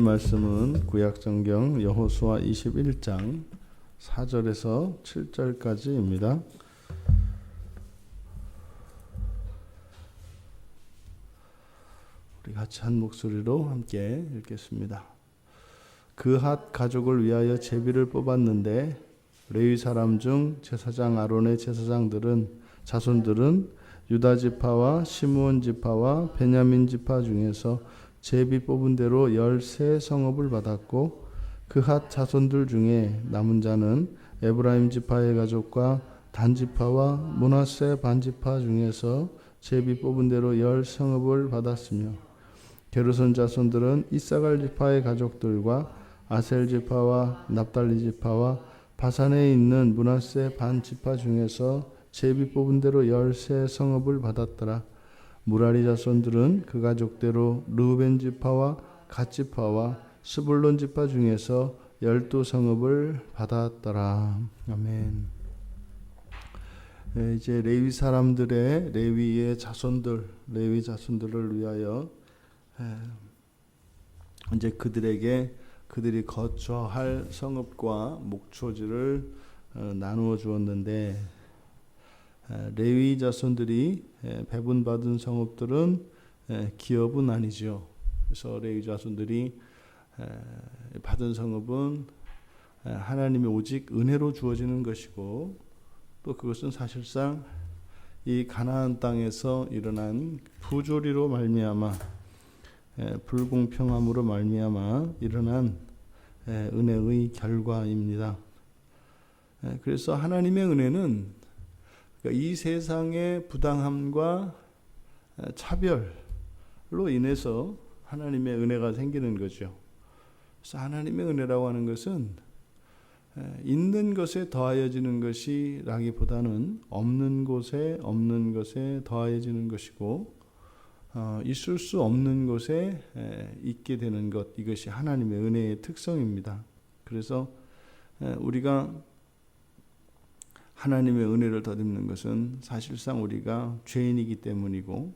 말씀은 구약성경 여호수아 21장 4절에서 7절까지입니다. 우리 같이 한 목소리로 함께 읽겠습니다. 그핫 가족을 위하여 제비를 뽑았는데 레위 사람 중 제사장 아론의 자손들은 유다 지파와 시므온 지파와 베냐민 지파 중에서 제비 뽑은 대로 13 성읍을 받았고 그핫 자손들 중에 남은 자는 에브라임 지파의 가족과 단 지파와 므낫세 반 지파 중에서 제비 뽑은 대로 10 성읍을 받았으며 게르손 자손들은 이사갈 지파의 가족들과 아셀 지파와 납달리 지파와 바산에 있는 므낫세 반 지파 중에서 제비 뽑은 대로 13 성읍을 받았더라. 무라리 자손들은 그 가족대로 르우벤 지파와 갓 지파와 스불론 지파 중에서 12 성읍을 받았더라. 아멘. 이제 레위 사람들의 레위 자손들을 위하여 이제 그들이 거처할 성읍과 목초지를 나누어 주었는데 레위 자손들이 배분받은 성읍들은 기업은 아니죠. 그래서 레위 자손들이 받은 성읍은 하나님의 오직 은혜로 주어지는 것이고 또 그것은 사실상 이 가나안 땅에서 일어난 부조리로 말미암아 불공평함으로 말미암아 일어난 은혜의 결과입니다. 그래서 하나님의 은혜는 이 세상의 부당함과 차별로 인해서 하나님의 은혜가 생기는 거죠. 그래서 하나님의 은혜라고 하는 것은 있는 것에 더하여지는 것이라기보다는 없는 것에 더하여지는 것이고 있을 수 없는 곳에 있게 되는 것, 이것이 하나님의 은혜의 특성입니다. 그래서 우리가 하나님의 은혜를 덧입는 것은 사실상 우리가 죄인이기 때문이고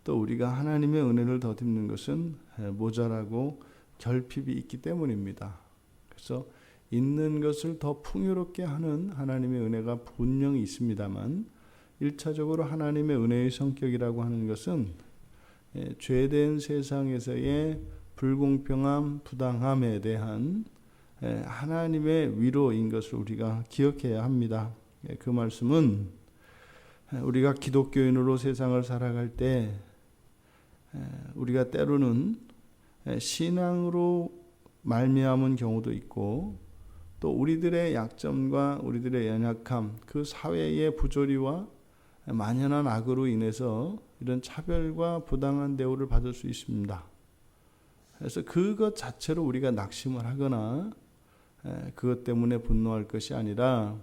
또 우리가 하나님의 은혜를 덧입는 것은 모자라고 결핍이 있기 때문입니다. 그래서 있는 것을 더 풍요롭게 하는 하나님의 은혜가 분명히 있습니다만 1차적으로 하나님의 은혜의 성격이라고 하는 것은 죄된 세상에서의 불공평함, 부당함에 대한 하나님의 위로인 것을 우리가 기억해야 합니다. 그 말씀은 우리가 기독교인으로 세상을 살아갈 때 우리가 때로는 신앙으로 말미암은 경우도 있고 또 우리들의 약점과 우리들의 연약함, 그 사회의 부조리와 만연한 악으로 인해서 이런 차별과 부당한 대우를 받을 수 있습니다. 그래서 그것 자체로 우리가 낙심을 하거나 그것 때문에 분노할 것이 아니라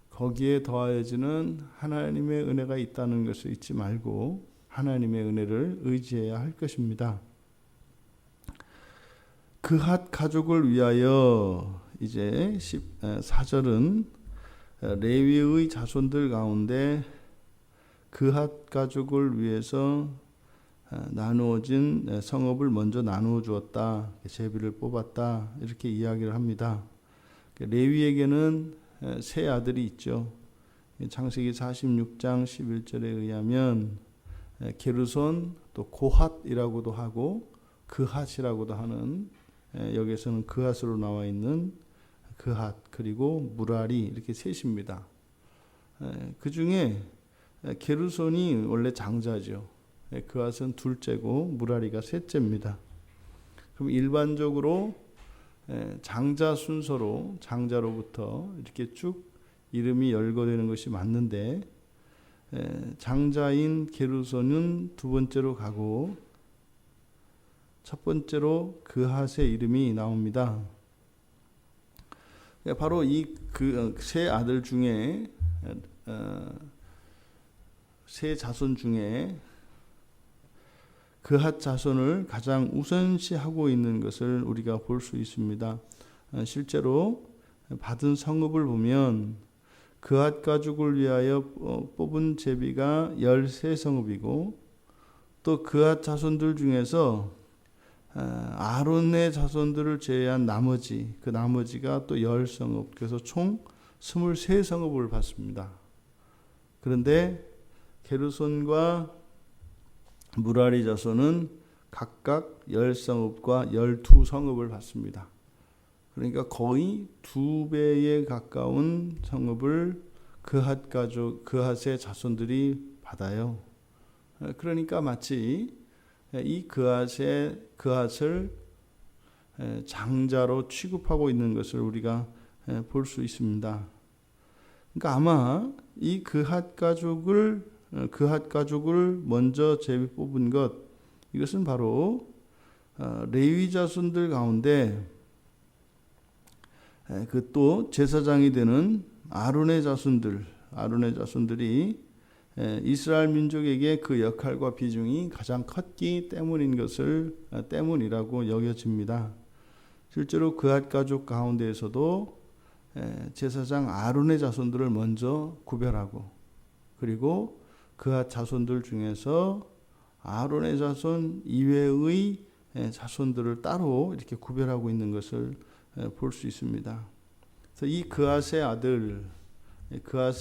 거기에 더하여지는 하나님의 은혜가 있다는 것을 잊지 말고 하나님의 은혜를 의지해야 할 것입니다. 그핫 가족을 위하여 이제 4절은 레위의 자손들 가운데 그핫 가족을 위해서 나누어진 성읍을 먼저 나누어 주었다. 제비를 뽑았다. 이렇게 이야기를 합니다. 레위에게는 세 아들이 있죠. 창세기 46장 11절에 의하면 게르손 또 고핫이라고도 하고 그핫이라고도 하는 여기서는 그핫으로 나와 있는 그핫 그리고 무라리 이렇게 셋입니다. 그 중에 게르손이 원래 장자죠. 그핫은 둘째고 무라리가 셋째입니다. 그럼 일반적으로 장자 순서로 장자로부터 이렇게 쭉 이름이 열거되는 것이 맞는데 장자인 게르손은 두 번째로 가고 첫 번째로 그핫의 이름이 나옵니다. 바로 이 그 세 아들 중에 세 자손 중에 그핫 자손을 가장 우선시하고 있는 것을 우리가 볼 수 있습니다. 실제로 받은 성읍을 보면 그핫 가족을 위하여 뽑은 제비가 13 성읍이고 또 그핫 자손들 중에서 아론의 자손들을 제외한 나머지 그 나머지가 또 10성읍, 그래서 총 23성읍을 받습니다. 그런데 게르손과 무라리 자손은 각각 10성읍과 12성읍을 받습니다. 그러니까 거의 2배에 가까운 성읍을 그핫 가족, 그핫의 자손들이 받아요. 그러니까 마치 이 그핫을 장자로 취급하고 있는 것을 우리가 볼 수 있습니다. 그러니까 아마 이 그핫 가족을 먼저 제비 뽑은 것, 이것은 바로 레위 자손들 가운데 그 또 제사장이 되는 아론의 자손들이 이스라엘 민족에게 그 역할과 비중이 가장 컸기 때문이라고 여겨집니다. 실제로 그핫 가족 가운데에서도 제사장 아론의 자손들을 먼저 구별하고, 그리고 그핫 자손들 중에서 아론의 자손 이외의 자손들을 따로 이렇게 구별하고 있는 것을 볼 수 있습니다. 그래서 이 그핫의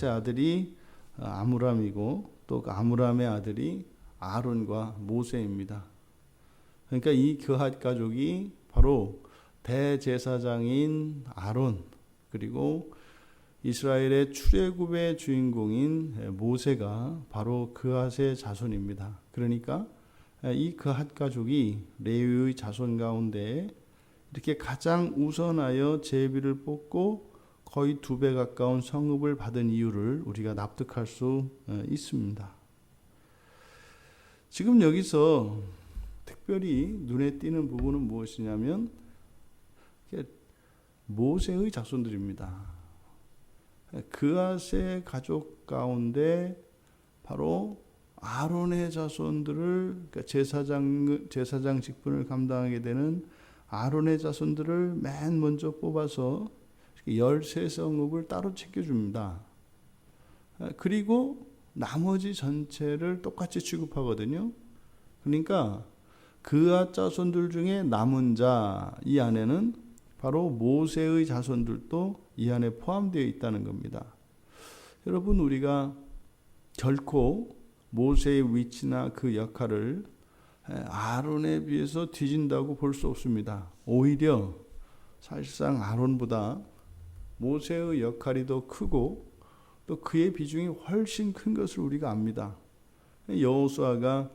아들이 아므람이고, 또 그 아므람의 아들이 아론과 모세입니다. 그러니까 이 그핫 가족이 바로 대제사장인 아론, 그리고 이스라엘의 출애굽의 주인공인 모세가 바로 그핫의 자손입니다. 그러니까 이 그핫 가족이 레위의 자손 가운데 이렇게 가장 우선하여 제비를 뽑고 거의 2배 가까운 성읍을 받은 이유를 우리가 납득할 수 있습니다. 지금 여기서 특별히 눈에 띄는 부분은 무엇이냐면 모세의 자손들입니다. 그핫의 가족 가운데 바로 아론의 자손들을, 그러니까 제사장 직분을 감당하게 되는 아론의 자손들을 맨 먼저 뽑아서 13성읍을 따로 챙겨줍니다. 그리고 나머지 전체를 똑같이 취급하거든요. 그러니까 그핫 자손들 중에 남은 자, 이 안에는 바로 모세의 자손들도 이 안에 포함되어 있다는 겁니다. 여러분, 우리가 결코 모세의 위치나 그 역할을 아론에 비해서 뒤진다고 볼 수 없습니다. 오히려 사실상 아론보다 모세의 역할이 더 크고 또 그의 비중이 훨씬 큰 것을 우리가 압니다. 여호수아가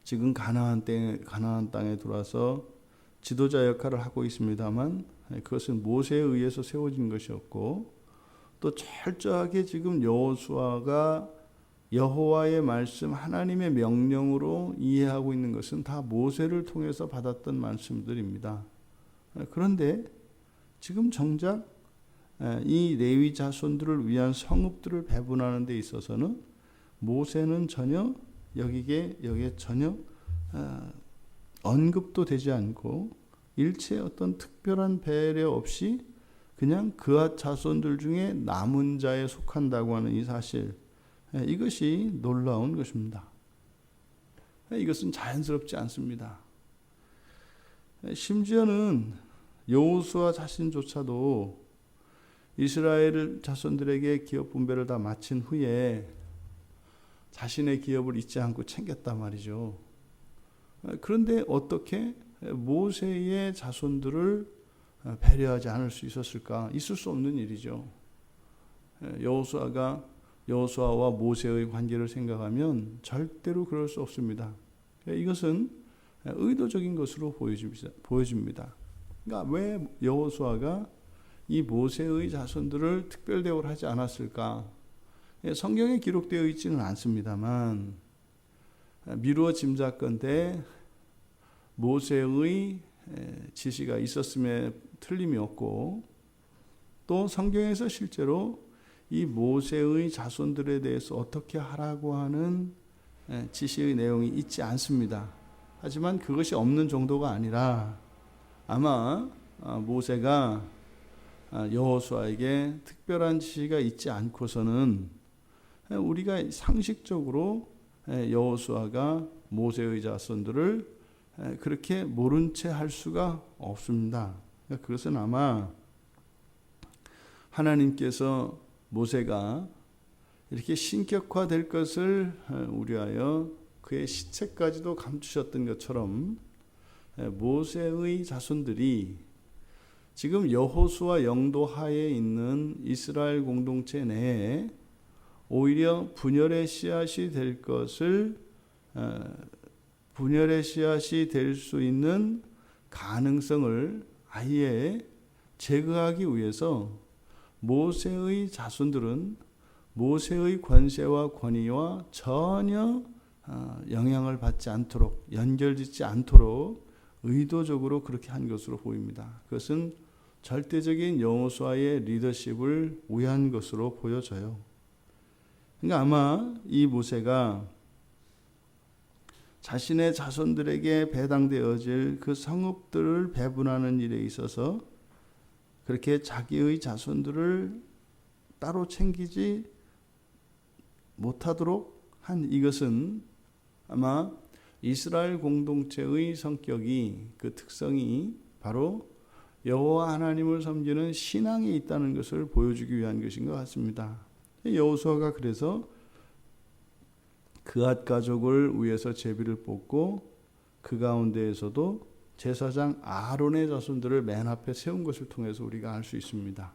지금 가나안 땅에 들어와서 지도자 역할을 하고 있습니다만, 그것은 모세에 의해서 세워진 것이었고, 또 철저하게 지금 여호수아가 여호와의 말씀, 하나님의 명령으로 이해하고 있는 것은 다 모세를 통해서 받았던 말씀들입니다. 그런데 지금 정작 이 레위 자손들을 위한 성읍들을 배분하는 데 있어서는 모세는 전혀 여기에 전혀 언급도 되지 않고, 일체 어떤 특별한 배려 없이 그냥 그핫 자손들 중에 남은 자에 속한다고 하는 이 사실, 이것이 놀라운 것입니다. 이것은 자연스럽지 않습니다. 심지어는 여호수아 자신조차도 이스라엘 자손들에게 기업 분배를 다 마친 후에 자신의 기업을 잊지 않고 챙겼단 말이죠. 그런데 어떻게 모세의 자손들을 배려하지 않을 수 있었을까? 있을 수 없는 일이죠. 여호수아와 모세의 관계를 생각하면 절대로 그럴 수 없습니다. 이것은 의도적인 것으로 보여집니다. 그러니까 왜 여호수아가 이 모세의 자손들을 특별 대우를 하지 않았을까? 성경에 기록되어 있지는 않습니다만 미루어 짐작건대 모세의 지시가 있었음에 틀림이 없고, 또 성경에서 실제로 이 모세의 자손들에 대해서 어떻게 하라고 하는 지시의 내용이 있지 않습니다. 하지만 그것이 없는 정도가 아니라 아마 모세가 여호수아에게 특별한 지시가 있지 않고서는 우리가 상식적으로 여호수아가 모세의 자손들을 그렇게 모른 채 할 수가 없습니다. 그것은 아마 하나님께서 모세가 이렇게 신격화될 것을 우려하여 그의 시체까지도 감추셨던 것처럼 모세의 자손들이 지금 여호수아 영도 하에 있는 이스라엘 공동체 내에 오히려 분열의 씨앗이 될 것을 분열의 씨앗이 될 수 있는 가능성을 아예 제거하기 위해서 모세의 자손들은 모세의 권세와 권위와 전혀 영향을 받지 않도록 연결짓지 않도록 의도적으로 그렇게 한 것으로 보입니다. 그것은 절대적인 여호수아의 리더십을 위한 것으로 보여져요. 그러니까 아마 이 모세가 자신의 자손들에게 배당되어질 그 성읍들을 배분하는 일에 있어서 그렇게 자기의 자손들을 따로 챙기지 못하도록 한 이것은 아마 이스라엘 공동체의 성격이 그 특성이 바로 여호와 하나님을 섬기는 신앙이 있다는 것을 보여주기 위한 것인 것 같습니다. 여호수아가 그래서 그앗 가족을 위해서 제비를 뽑고 그 가운데에서도 제사장 아론의 자손들을 맨 앞에 세운 것을 통해서 우리가 알 수 있습니다.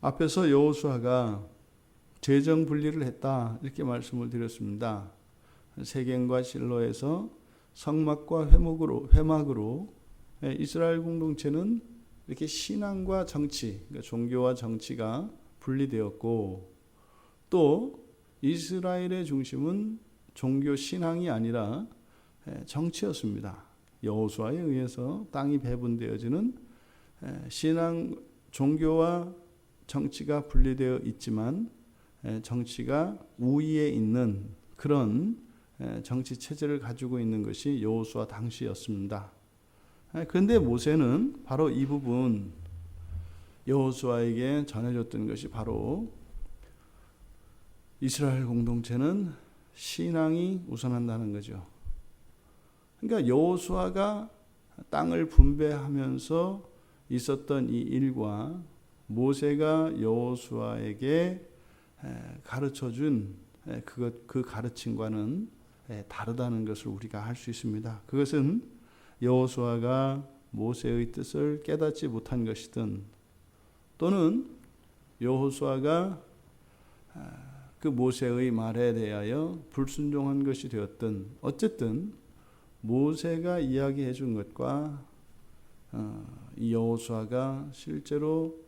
앞에서 여호수아가 재정 분리를 했다 이렇게 말씀을 드렸습니다. 세겜과 실로에서 성막과 회막으로 이스라엘 공동체는 이렇게 신앙과 정치, 그러니까 종교와 정치가 분리되었고 또 이스라엘의 중심은 종교 신앙이 아니라 정치였습니다. 여호수아에 의해서 땅이 배분되어지는 신앙, 종교와 정치가 분리되어 있지만 정치가 우위에 있는 그런 정치 체제를 가지고 있는 것이 여호수아 당시였습니다. 그런데 모세는 바로 이 부분 여호수아에게 전해줬던 것이 바로 이스라엘 공동체는 신앙이 우선한다는 거죠. 그러니까 여호수아가 땅을 분배하면서 있었던 이 일과 모세가 여호수아에게 가르쳐준 그 가르침과는 다르다는 것을 우리가 알 수 있습니다. 그것은 여호수아가 모세의 뜻을 깨닫지 못한 것이든 또는 여호수아가 그 모세의 말에 대하여 불순종한 것이 되었든 어쨌든 모세가 이야기해 준 것과 이 여호수아가 실제로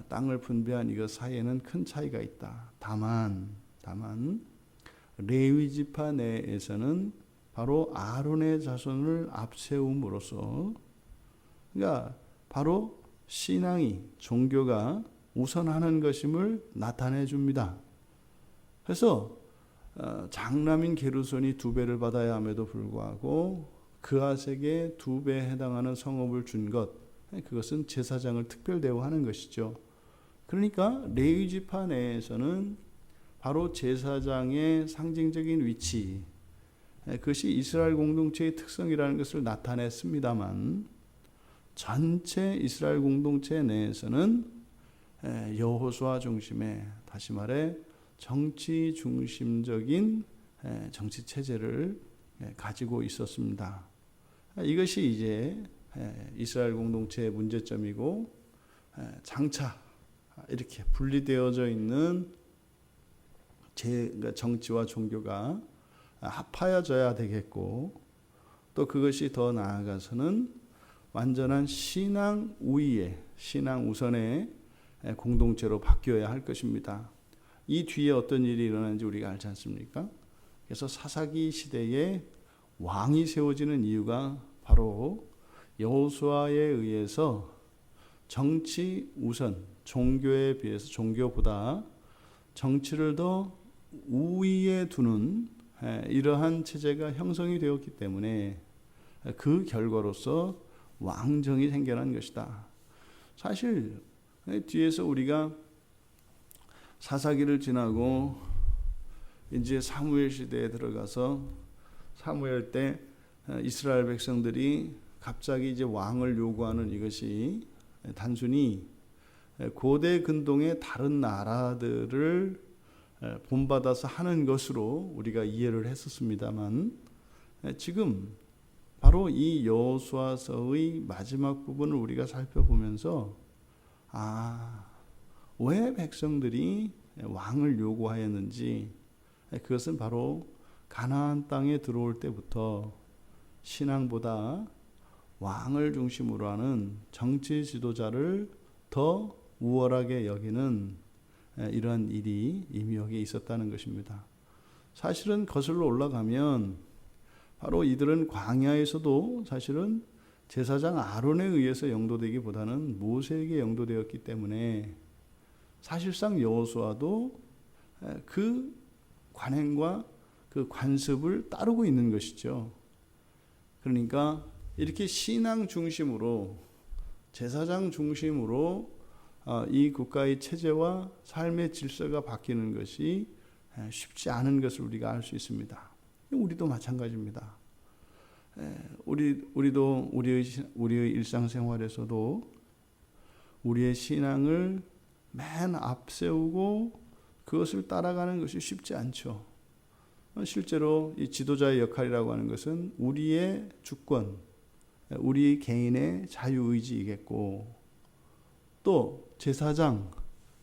땅을 분배한 이것 사이에는 큰 차이가 있다. 다만 레위 지파 내에서는 바로 아론의 자손을 앞세움으로써 그러니까 바로 신앙이 종교가 우선하는 것임을 나타내 줍니다. 그래서 장남인 게르손이 2배를 받아야 함에도 불구하고 그앗에게 2배에 해당하는 성읍을 준 것, 그것은 제사장을 특별 대우하는 것이죠. 그러니까 레위 지파 내에서는 바로 제사장의 상징적인 위치, 그것이 이스라엘 공동체의 특성이라는 것을 나타냈습니다만 전체 이스라엘 공동체 내에서는 여호수아 중심의 다시 말해 정치 중심적인 정치 체제를 가지고 있었습니다. 이것이 이제 이스라엘 공동체의 문제점이고 장차 이렇게 분리되어져 있는 정치와 종교가 합하여져야 되겠고 또 그것이 더 나아가서는 완전한 신앙 우위의 신앙 우선의 공동체로 바뀌어야 할 것입니다. 이 뒤에 어떤 일이 일어나는지 우리가 알지 않습니까? 그래서 사사기 시대에 왕이 세워지는 이유가 바로 여호수아에 의해서 정치 우선, 종교에 비해서 종교보다 정치를 더 우위에 두는 이러한 체제가 형성이 되었기 때문에 그 결과로서 왕정이 생겨난 것이다. 사실 뒤에서 우리가 사사기를 지나고 이제 사무엘 시대에 들어가서 사무엘 때 이스라엘 백성들이 갑자기 이제 왕을 요구하는 이것이 단순히 고대 근동의 다른 나라들을 본받아서 하는 것으로 우리가 이해를 했었습니다만, 지금 바로 이 여호수아서의 마지막 부분을 우리가 살펴보면서 왜 백성들이 왕을 요구하였는지, 그것은 바로 가나안 땅에 들어올 때부터 신앙보다 왕을 중심으로 하는 정치 지도자를 더 우월하게 여기는 이러한 일이 이미 여기에 있었다는 것입니다. 사실은 거슬러 올라가면 바로 이들은 광야에서도 사실은 제사장 아론에 의해서 영도되기보다는 모세에게 영도되었기 때문에 사실상 여호수아도 그 관행과 그 관습을 따르고 있는 것이죠. 그러니까 이렇게 신앙 중심으로, 제사장 중심으로 이 국가의 체제와 삶의 질서가 바뀌는 것이 쉽지 않은 것을 우리가 알 수 있습니다. 우리도 마찬가지입니다. 우리도 우리의 일상생활에서도 우리의 신앙을 맨 앞세우고 그것을 따라가는 것이 쉽지 않죠. 실제로 이 지도자의 역할이라고 하는 것은 우리의 주권, 우리 개인의 자유의지이겠고, 또 제사장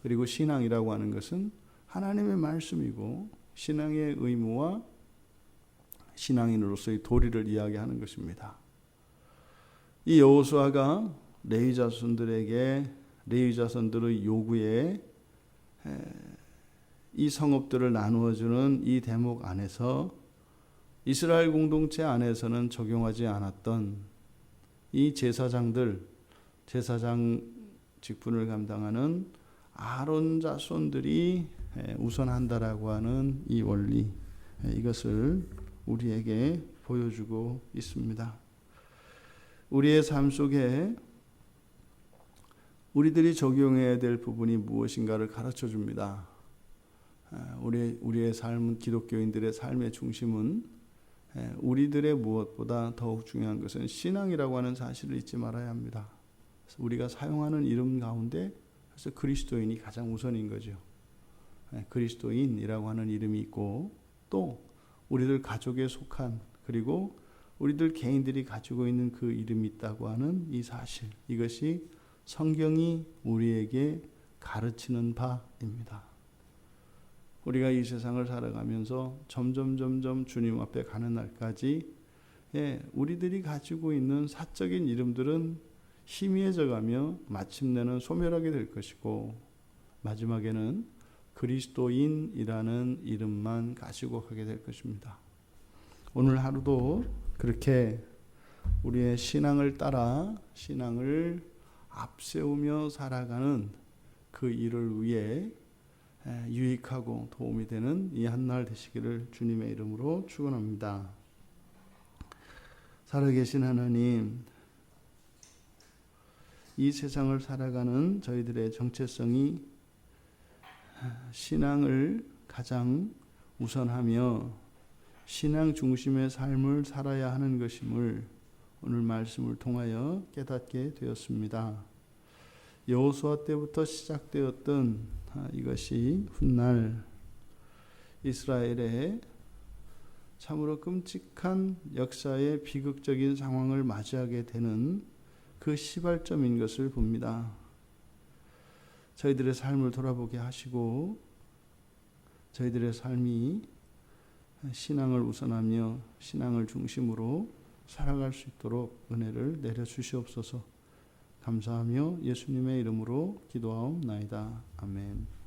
그리고 신앙이라고 하는 것은 하나님의 말씀이고 신앙의 의무와 신앙인으로서의 도리를 이야기하는 것입니다. 이 여호수아가 레위 자손들의 요구에 이 성읍들을 나누어주는 이 대목 안에서 이스라엘 공동체 안에서는 적용하지 않았던 이 제사장 직분을 감당하는 아론 자손들이 우선한다라고 하는 이 원리, 이것을 우리에게 보여주고 있습니다. 우리의 삶 속에 우리들이 적용해야 될 부분이 무엇인가를 가르쳐 줍니다. 우리의 삶은, 기독교인들의 삶의 중심은 우리들의 무엇보다 더욱 중요한 것은 신앙이라고 하는 사실을 잊지 말아야 합니다. 우리가 사용하는 이름 가운데 그래서 그리스도인이 가장 우선인 거죠. 그리스도인이라고 하는 이름이 있고, 또 우리들 가족에 속한, 그리고 우리들 개인들이 가지고 있는 그 이름이 있다고 하는 이 사실, 이것이 성경이 우리에게 가르치는 바입니다. 우리가 이 세상을 살아가면서 점점 주님 앞에 가는 날까지 우리들이 가지고 있는 사적인 이름들은 희미해져가며 마침내는 소멸하게 될 것이고, 마지막에는 그리스도인이라는 이름만 가지고 가게 될 것입니다. 오늘 하루도 그렇게 우리의 신앙을 따라 신앙을 앞세우며 살아가는 그 일을 위해 유익하고 도움이 되는 이 한날 되시기를 주님의 이름으로 축원합니다. 살아계신 하나님, 이 세상을 살아가는 저희들의 정체성이 신앙을 가장 우선하며 신앙 중심의 삶을 살아야 하는 것임을 오늘 말씀을 통하여 깨닫게 되었습니다. 여호수아 때부터 시작되었던 이것이 훗날 이스라엘의 참으로 끔찍한 역사의 비극적인 상황을 맞이하게 되는 그 시발점인 것을 봅니다. 저희들의 삶을 돌아보게 하시고 저희들의 삶이 신앙을 우선하며 신앙을 중심으로 살아갈 수 있도록 은혜를 내려주시옵소서. 감사하며 예수님의 이름으로 기도하옵나이다. 아멘.